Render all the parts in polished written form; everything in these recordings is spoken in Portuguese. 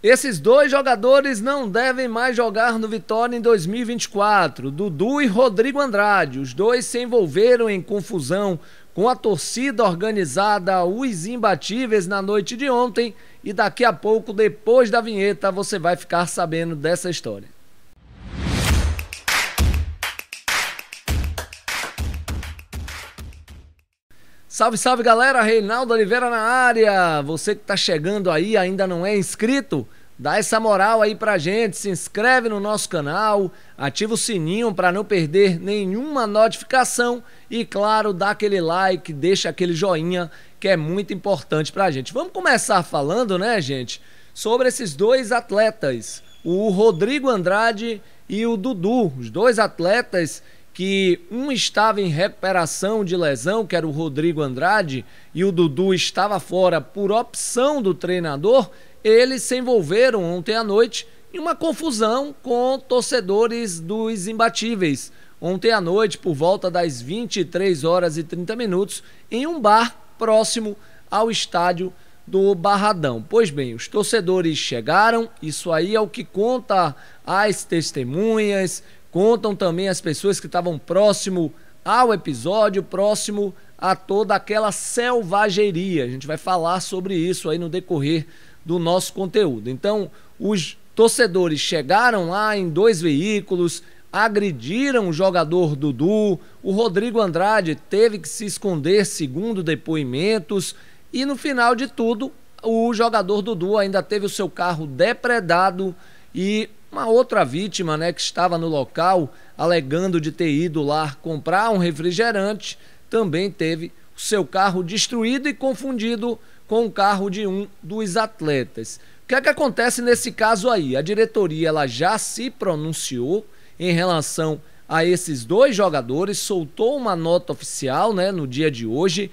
Esses dois jogadores não devem mais jogar no Vitória em 2024, Dudu e Rodrigo Andrade. Os dois se envolveram em confusão com a torcida organizada Os Imbatíveis na noite de ontem e daqui a pouco, depois da vinheta, você vai ficar sabendo dessa história. Salve, salve galera, Reinaldo Oliveira na área. Você que tá chegando aí ainda não é inscrito, dá essa moral aí pra gente, se inscreve no nosso canal, ativa o sininho para não perder nenhuma notificação e claro, dá aquele like, deixa aquele joinha que é muito importante pra gente. Vamos começar falando, né, gente, sobre esses dois atletas, o Rodrigo Andrade e o Dudu, os dois atletas que um estava em recuperação de lesão, que era o Rodrigo Andrade, e o Dudu estava fora por opção do treinador. Eles se envolveram ontem à noite em uma confusão com torcedores dos Imbatíveis. Ontem à noite, por volta das 23 horas e 30 minutos, em um bar próximo ao estádio do Barradão. Pois bem, os torcedores chegaram, isso aí é o que conta as testemunhas, contam também as pessoas que estavam próximo ao episódio, próximo a toda aquela selvageria. A gente vai falar sobre isso aí no decorrer do nosso conteúdo. Então, os torcedores chegaram lá em dois veículos, agrediram o jogador Dudu, o Rodrigo Andrade teve que se esconder segundo depoimentos e no final de tudo, o jogador Dudu ainda teve o seu carro depredado e uma outra vítima, né, que estava no local, alegando de ter ido lá comprar um refrigerante, também teve o seu carro destruído e confundido com o carro de um dos atletas. O que é que acontece nesse caso aí? A diretoria ela já se pronunciou em relação a esses dois jogadores, soltou uma nota oficial, né, no dia de hoje,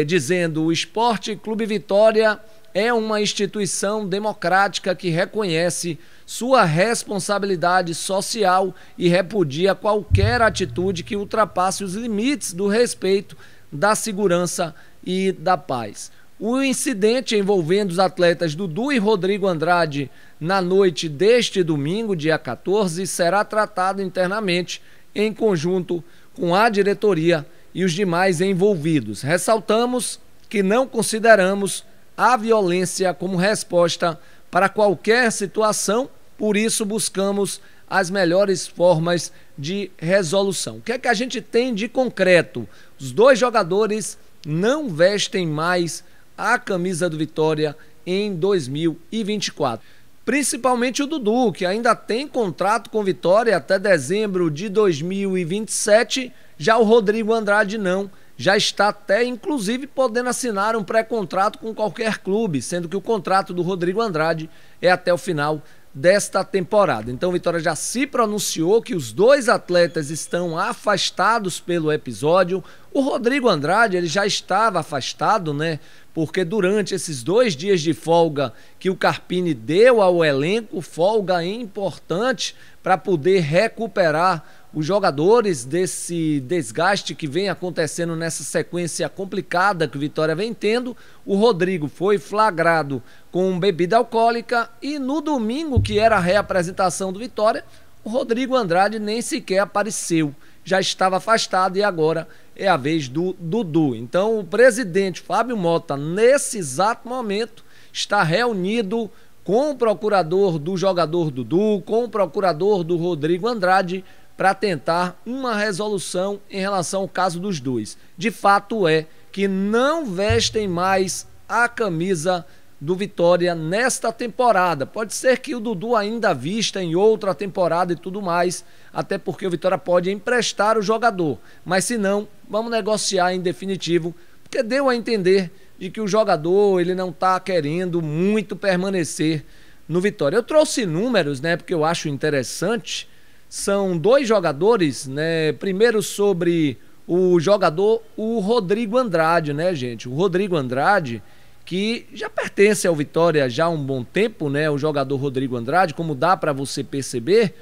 dizendo: o Esporte Clube Vitória é uma instituição democrática que reconhece sua responsabilidade social e repudia qualquer atitude que ultrapasse os limites do respeito, da segurança e da paz. O incidente envolvendo os atletas Dudu e Rodrigo Andrade na noite deste domingo, dia 14, será tratado internamente em conjunto com a diretoria e os demais envolvidos. Ressaltamos que não consideramos a violência como resposta para qualquer situação, por isso buscamos as melhores formas de resolução. O que é que a gente tem de concreto? Os dois jogadores não vestem mais a camisa do Vitória em 2024. Principalmente o Dudu, que ainda tem contrato com Vitória até dezembro de 2027, já o Rodrigo Andrade não. Já está até, inclusive, podendo assinar um pré-contrato com qualquer clube, sendo que o contrato do Rodrigo Andrade é até o final desta temporada. Então, o Vitória já se pronunciou que os dois atletas estão afastados pelo episódio. O Rodrigo Andrade, ele já estava afastado, né? Porque durante esses 2 dias de folga que o Carpini deu ao elenco, folga importante para poder recuperar os jogadores desse desgaste que vem acontecendo nessa sequência complicada que o Vitória vem tendo. O Rodrigo foi flagrado com bebida alcoólica e no domingo, que era a reapresentação do Vitória, o Rodrigo Andrade nem sequer apareceu, já estava afastado e agora é a vez do Dudu. Então o presidente Fábio Mota, nesse exato momento, está reunido com o procurador do jogador Dudu, com o procurador do Rodrigo Andrade, para tentar uma resolução em relação ao caso dos dois. De fato é que não vestem mais a camisa do Vitória nesta temporada. Pode ser que o Dudu ainda vista em outra temporada e tudo mais, até porque o Vitória pode emprestar o jogador. Mas se não, vamos negociar em definitivo, porque deu a entender de que o jogador ele não está querendo muito permanecer no Vitória. Eu trouxe números, né, porque eu acho interessante. São dois jogadores, né? Primeiro sobre o jogador, o Rodrigo Andrade, né, gente? O Rodrigo Andrade, que já pertence ao Vitória já há um bom tempo, né? O jogador Rodrigo Andrade, como dá para você perceber,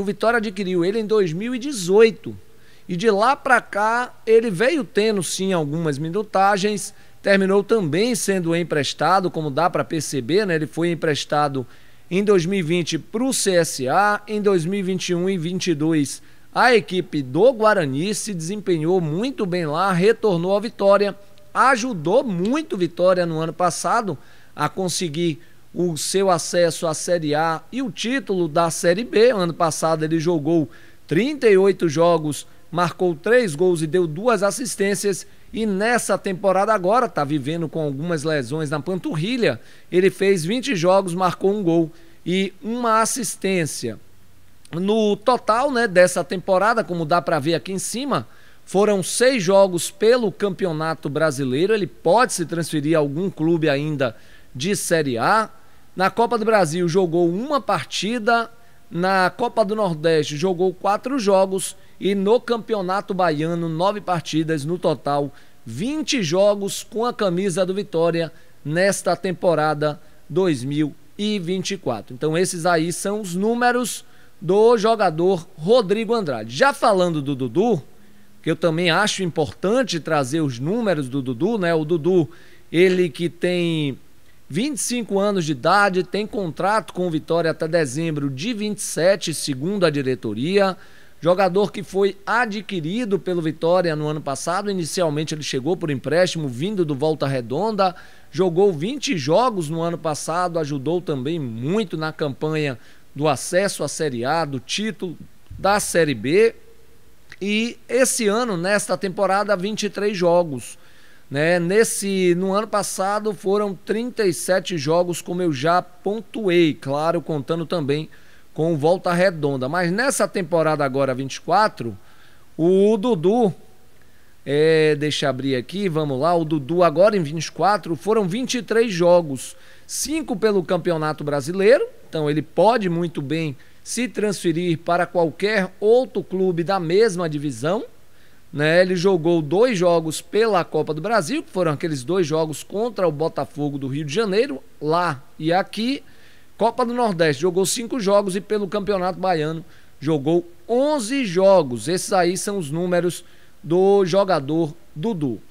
o Vitória adquiriu ele em 2018. E de lá para cá, ele veio tendo sim algumas minutagens, terminou também sendo emprestado, como dá para perceber, né? Ele foi emprestado em 2020 para o CSA, em 2021 e 2022 a equipe do Guarani se desempenhou muito bem lá, retornou ao Vitória, ajudou muito Vitória no ano passado a conseguir o seu acesso à Série A e o título da Série B. Ano passado ele jogou 38 jogos, marcou 3 gols e deu 2 assistências, e nessa temporada agora está vivendo com algumas lesões na panturrilha. Ele fez 20 jogos, marcou 1 gol e 1 assistência. No total, né, dessa temporada, como dá para ver aqui em cima, foram 6 jogos pelo Campeonato Brasileiro. Ele pode se transferir a algum clube ainda de Série A. Na Copa do Brasil jogou 1 partida, na Copa do Nordeste jogou 4 jogos e no Campeonato Baiano 9 partidas, no total 20 jogos com a camisa do Vitória nesta temporada 2024. Então esses aí são os números do jogador Rodrigo Andrade. Já falando do Dudu, que eu também acho importante trazer os números do Dudu, né? O Dudu, ele que tem 25 anos de idade, tem contrato com o Vitória até dezembro de 27, segundo a diretoria. Jogador que foi adquirido pelo Vitória no ano passado. Inicialmente ele chegou por empréstimo vindo do Volta Redonda, jogou 20 jogos no ano passado, ajudou também muito na campanha do acesso à Série A, do título da Série B. E esse ano, nesta temporada, 23 jogos. Né? No ano passado foram 37 jogos, como eu já pontuei, claro, contando também com o Volta Redonda. Mas nessa temporada agora, 24, o Dudu, deixa eu abrir aqui, vamos lá, o Dudu agora em 24 foram 23 jogos, 5 pelo Campeonato Brasileiro, então ele pode muito bem se transferir para qualquer outro clube da mesma divisão, né? Ele jogou 2 jogos pela Copa do Brasil, que foram aqueles 2 jogos contra o Botafogo do Rio de Janeiro, lá e aqui. Copa do Nordeste jogou 5 jogos e pelo Campeonato Baiano jogou 11 jogos. Esses aí são os números do jogador Dudu.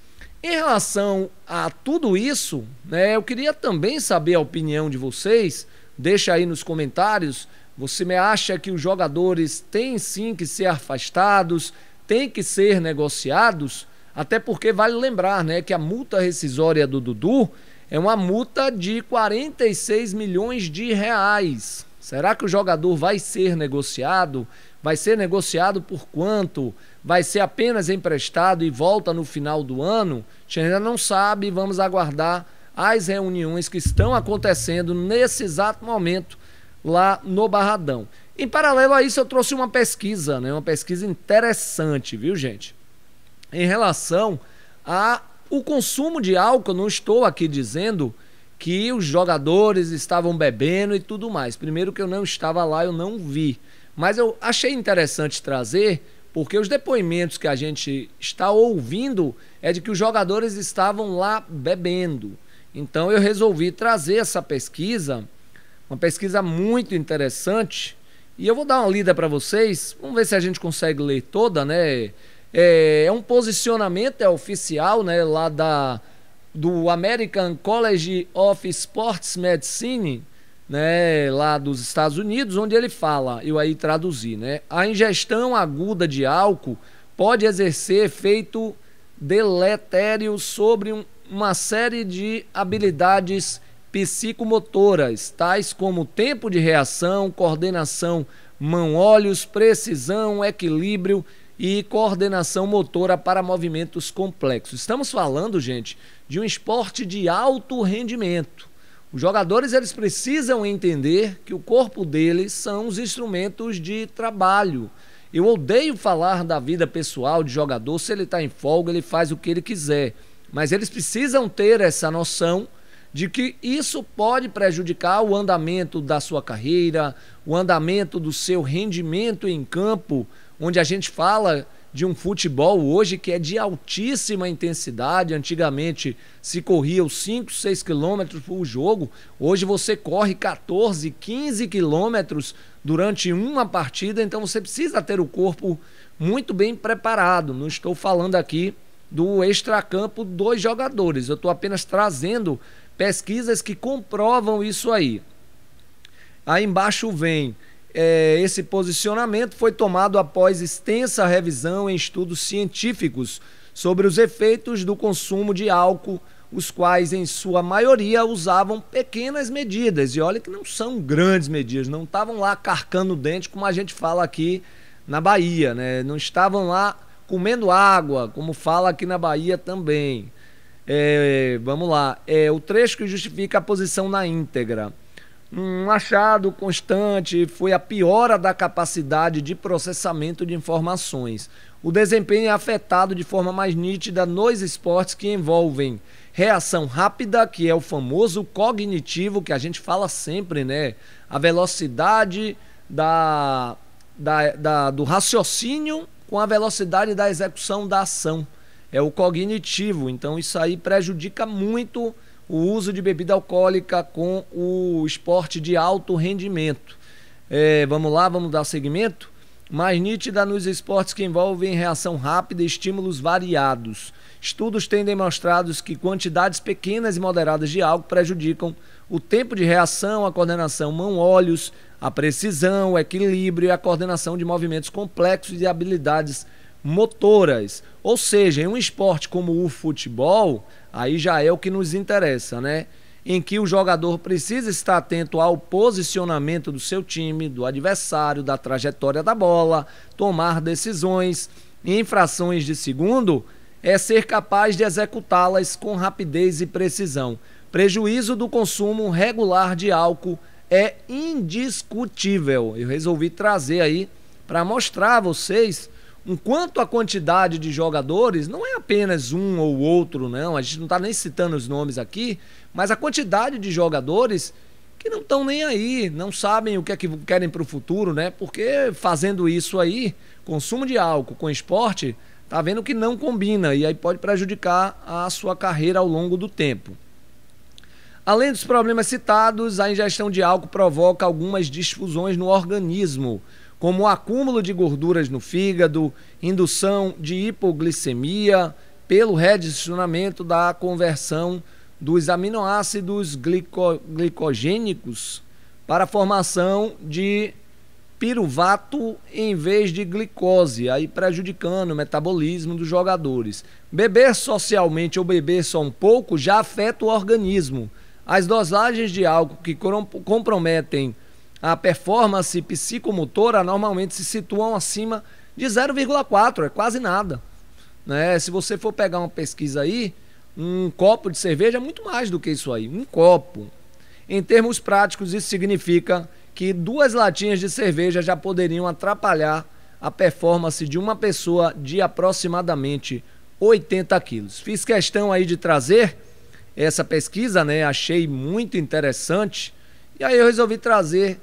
Em relação a tudo isso, né, eu queria também saber a opinião de vocês. Deixa aí nos comentários. Você me acha que os jogadores têm sim que ser afastados, têm que ser negociados? Até porque vale lembrar, né, que a multa rescisória do Dudu é uma multa de 46 milhões de reais. Será que o jogador vai ser negociado? Vai ser negociado por quanto? Vai ser apenas emprestado e volta no final do ano? A gente ainda não sabe, vamos aguardar as reuniões que estão acontecendo nesse exato momento lá no Barradão. Em paralelo a isso, eu trouxe uma pesquisa, né? Uma pesquisa interessante, viu, gente? Em relação ao consumo de álcool, não estou aqui dizendo que os jogadores estavam bebendo e tudo mais. Primeiro que eu não estava lá, eu não vi. Mas eu achei interessante trazer, porque os depoimentos que a gente está ouvindo é de que os jogadores estavam lá bebendo. Então eu resolvi trazer essa pesquisa, uma pesquisa muito interessante, e eu vou dar uma lida para vocês. Vamos ver se a gente consegue ler toda, né? É um posicionamento, oficial, né, lá do American College of Sports Medicine, né, lá dos Estados Unidos, onde ele fala, eu aí traduzi, né? A ingestão aguda de álcool pode exercer efeito deletério sobre uma série de habilidades psicomotoras, tais como tempo de reação, coordenação mão-olhos, precisão, equilíbrio e coordenação motora para movimentos complexos. Estamos falando, gente, de um esporte de alto rendimento. Os jogadores, eles precisam entender que o corpo deles são os instrumentos de trabalho. Eu odeio falar da vida pessoal de jogador. Se ele está em folga, ele faz o que ele quiser. Mas eles precisam ter essa noção de que isso pode prejudicar o andamento da sua carreira, o andamento do seu rendimento em campo, onde a gente fala de um futebol hoje que é de altíssima intensidade. Antigamente se corria os 5, 6 quilômetros por jogo, hoje você corre 14, 15 quilômetros durante uma partida, então você precisa ter o corpo muito bem preparado. Não estou falando aqui do extracampo dos jogadores. Eu estou apenas trazendo pesquisas que comprovam isso aí. Aí embaixo vem, esse posicionamento foi tomado após extensa revisão em estudos científicos sobre os efeitos do consumo de álcool, os quais em sua maioria usavam pequenas medidas, e olha que não são grandes medidas, não estavam lá carcando o dente como a gente fala aqui na Bahia, né? Não estavam lá comendo água, como fala aqui na Bahia também. Vamos lá, o trecho que justifica a posição na íntegra. Um achado constante foi a piora da capacidade de processamento de informações. O desempenho é afetado de forma mais nítida nos esportes que envolvem reação rápida, que é o famoso cognitivo, que a gente fala sempre, né? A velocidade do raciocínio com a velocidade da execução da ação. É o cognitivo. Então isso aí prejudica muito o uso de bebida alcoólica com o esporte de alto rendimento. Vamos lá, vamos dar seguimento? Mais nítida nos esportes que envolvem reação rápida e estímulos variados. Estudos têm demonstrado que quantidades pequenas e moderadas de álcool prejudicam o tempo de reação, a coordenação mão-olhos, a precisão, o equilíbrio e a coordenação de movimentos complexos e habilidades motoras. Ou seja, em um esporte como o futebol, aí já é o que nos interessa, né? Em que o jogador precisa estar atento ao posicionamento do seu time, do adversário, da trajetória da bola, tomar decisões em frações de segundo, é ser capaz de executá-las com rapidez e precisão. Prejuízo do consumo regular de álcool é indiscutível. Eu resolvi trazer aí para mostrar a vocês enquanto a quantidade de jogadores não é apenas um ou outro, não, a gente não está nem citando os nomes aqui, mas a quantidade de jogadores que não estão nem aí, não sabem o que é que querem para o futuro, né? Porque fazendo isso aí, consumo de álcool com esporte, tá vendo que não combina e aí pode prejudicar a sua carreira ao longo do tempo. Além dos problemas citados, a ingestão de álcool provoca algumas disfunções no organismo, como o acúmulo de gorduras no fígado, indução de hipoglicemia, pelo redirecionamento da conversão dos aminoácidos glicogênicos para a formação de piruvato em vez de glicose, aí prejudicando o metabolismo dos jogadores. Beber socialmente ou beber só um pouco já afeta o organismo. As dosagens de álcool que comprometem a performance psicomotora normalmente se situam acima de 0,4, é quase nada, né? Se você for pegar uma pesquisa aí, um copo de cerveja é muito mais do que isso aí, um copo. Em termos práticos, isso significa que 2 latinhas de cerveja já poderiam atrapalhar a performance de uma pessoa de aproximadamente 80 quilos. Fiz questão aí de trazer essa pesquisa, né? Achei muito interessante e aí eu resolvi trazer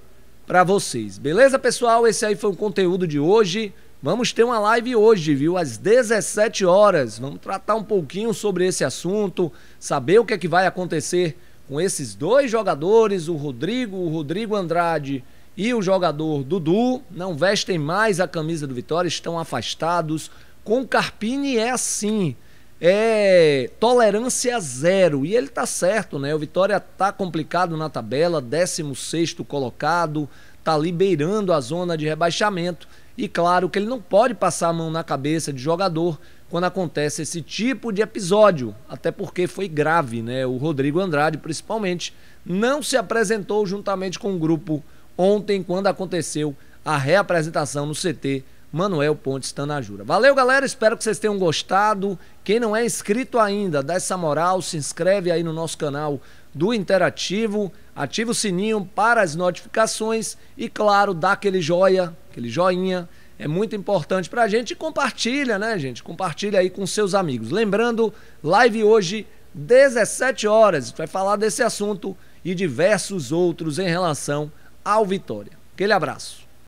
para vocês. Beleza, pessoal? Esse aí foi o conteúdo de hoje. Vamos ter uma live hoje, viu? Às 17 horas. Vamos tratar um pouquinho sobre esse assunto, saber o que é que vai acontecer com esses 2 jogadores, o Rodrigo Andrade e o jogador Dudu. Não vestem mais a camisa do Vitória, estão afastados. Com o Carpini é assim, tolerância zero, e ele tá certo, né? O Vitória tá complicado na tabela, 16º colocado, tá ali beirando a zona de rebaixamento, e claro que ele não pode passar a mão na cabeça de jogador quando acontece esse tipo de episódio, até porque foi grave, né? O Rodrigo Andrade, principalmente, não se apresentou juntamente com o grupo ontem, quando aconteceu a reapresentação no CT Manuel Pontes Tanajura. Valeu, galera, espero que vocês tenham gostado. Quem não é inscrito ainda, dá essa moral, se inscreve aí no nosso canal do Interativo, ativa o sininho para as notificações e, claro, dá aquele joinha, é muito importante pra gente, e compartilha, né, gente? Compartilha aí com seus amigos. Lembrando, live hoje, 17 horas, a gente vai falar desse assunto e diversos outros em relação ao Vitória. Aquele abraço.